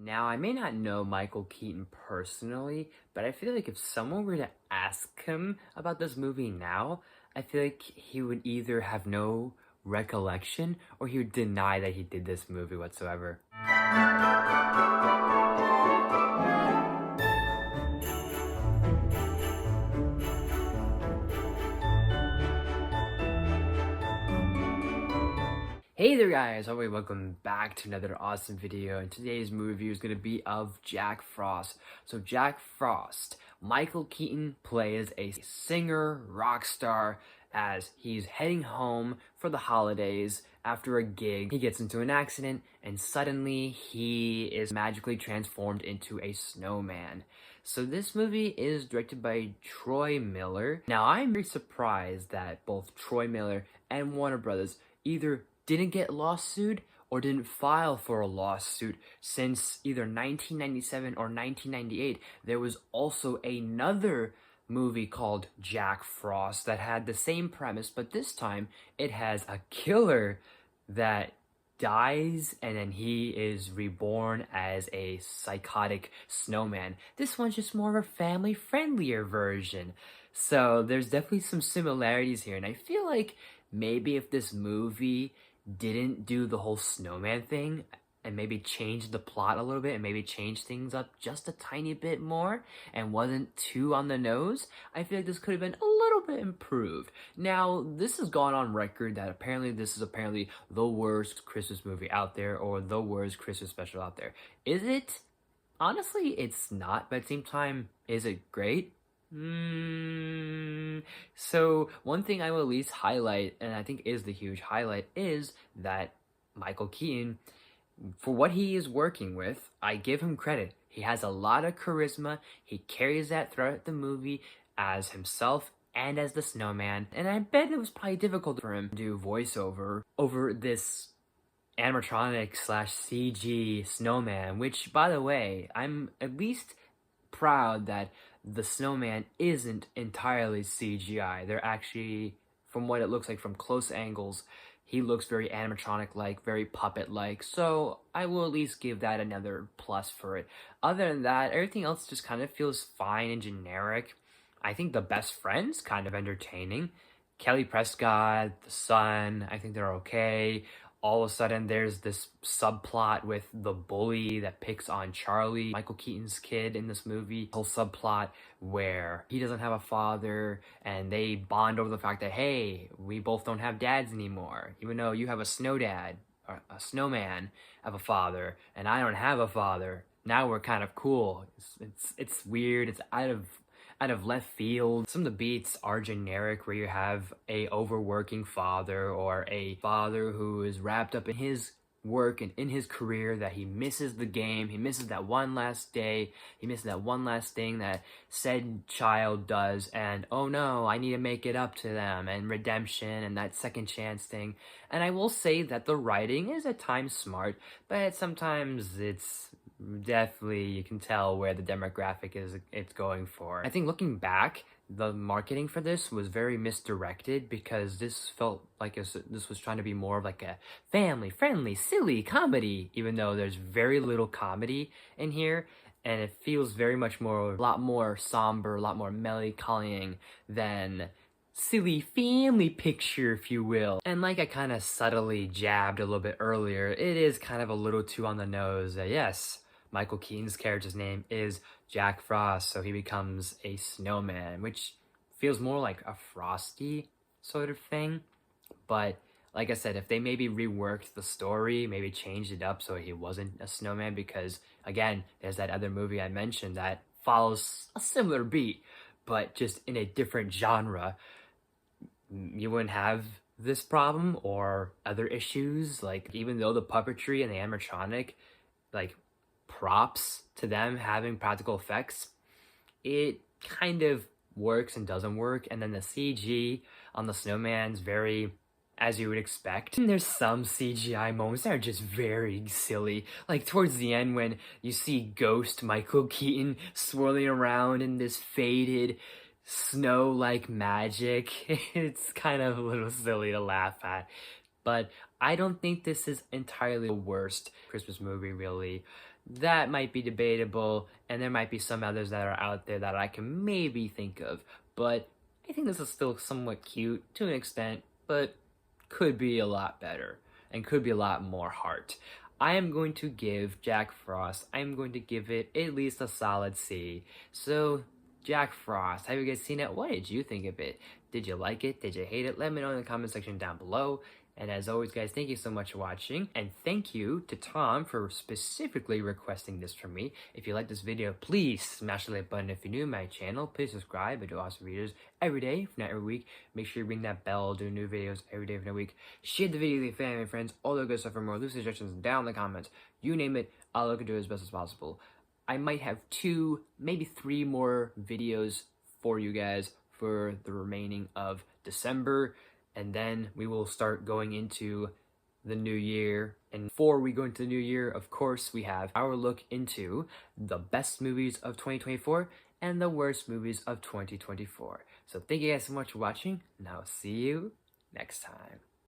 Now, I may not know Michael Keaton personally, but I feel like if someone were to ask him about this movie now, I feel like he would either have no recollection or he would deny that he did this movie whatsoever. Hey there guys, welcome back to another awesome video, and today's movie review is going to be of Jack Frost. So Jack Frost, Michael Keaton plays a singer, rock star, as he's heading home for the holidays after a gig. He gets into an accident and suddenly he is magically transformed into a snowman. So this movie is directed by Troy Miller. Now I'm very surprised that both Troy Miller and Warner Brothers either didn't get lawsuit or didn't file for a lawsuit, since either 1997 or 1998 there was also another movie called Jack Frost that had the same premise, but this time it has a killer that dies and then he is reborn as a psychotic snowman. This one's just more of a family friendlier version. So there's definitely some similarities here, and I feel like maybe if this movie didn't do the whole snowman thing and maybe change the plot a little bit and maybe change things up just a tiny bit more and wasn't too on the nose, I feel like this could have been a little bit improved. Now, this has gone on record that this is apparently the worst Christmas movie out there, or the worst Christmas special out there. Is it? Honestly, it's not, but at the same time, is it great? So one thing I will at least highlight, and I think is the huge highlight, is that Michael Keaton, for what he is working with, I give him credit. He has a lot of charisma. He carries that throughout the movie as himself and as the snowman. And I bet it was probably difficult for him to do voiceover over this animatronic slash CG snowman, which, by the way, I'm at least proud that the snowman isn't entirely CGI. They're actually, from what it looks like from close angles, he looks very animatronic-like, very puppet-like, so I will at least give that another plus for it. Other than that, everything else just kind of feels fine and generic. I think the best friend's kind of entertaining. Kelly Prescott, the son, I think they're okay. All of a sudden, there's this subplot with the bully that picks on Charlie, Michael Keaton's kid in this movie. Whole subplot where he doesn't have a father, and they bond over the fact that, hey, we both don't have dads anymore. Even though you have a snow dad, or a snowman, have a father, and I don't have a father. Now we're kind of cool. It's weird. It's out of left field. Some of the beats are generic, where you have a overworking father, or a father who is wrapped up in his work and in his career that he misses the game, he misses that one last day, he misses that one last thing that said child does, and oh no, I need to make it up to them, and redemption and that second chance thing. And I will say that the writing is at times smart, but sometimes it's definitely, you can tell where the demographic it's going for. I think looking back, the marketing for this was very misdirected, because this felt like this was trying to be more of like a family-friendly, silly comedy, even though there's very little comedy in here, and it feels very much more, a lot more somber, a lot more melancholy than silly family picture, if you will. And like I kind of subtly jabbed a little bit earlier, it is kind of a little too on the nose that, yes, Michael Keaton's character's name is Jack Frost, so he becomes a snowman, which feels more like a Frosty sort of thing. But like I said, if they maybe reworked the story, maybe changed it up so he wasn't a snowman, because again, there's that other movie I mentioned that follows a similar beat, but just in a different genre, you wouldn't have this problem or other issues. Like, even though the puppetry and the animatronic, like, props to them having practical effects, it kind of works and doesn't work. And then the CG on the snowman's very, as you would expect. And there's some CGI moments that are just very silly. Like towards the end, when you see Ghost Michael Keaton swirling around in this faded snow-like magic, it's kind of a little silly to laugh at. But I don't think this is entirely the worst Christmas movie, really. that might be debatable, and there might be some others that are out there that I can maybe think of. But I think this is still somewhat cute to an extent, but could be a lot better and could be a lot more heart. I am going to give Jack Frost, I'm going to give it at least a solid C. So, Jack Frost, have you guys seen it? What did you think of it? Did you like it? Did you hate it? Let me know in the comment section down below. And as always, guys, thank you so much for watching. And thank you to Tom for specifically requesting this from me. If you like this video, please smash the like button. If you're new to my channel, please subscribe. I do awesome videos every day, if not every week. Make sure you ring that bell. I'll do new videos every day, every week. Share the video with your family and friends. All the good stuff for more. Loose suggestions down in the comments. You name it, I'll look into it as best as possible. I might have 2, maybe 3 more videos for you guys for the remaining of December. And then we will start going into the new year. And before we go into the new year, of course, we have our look into the best movies of 2024 and the worst movies of 2024. So thank you guys so much for watching, and I'll see you next time.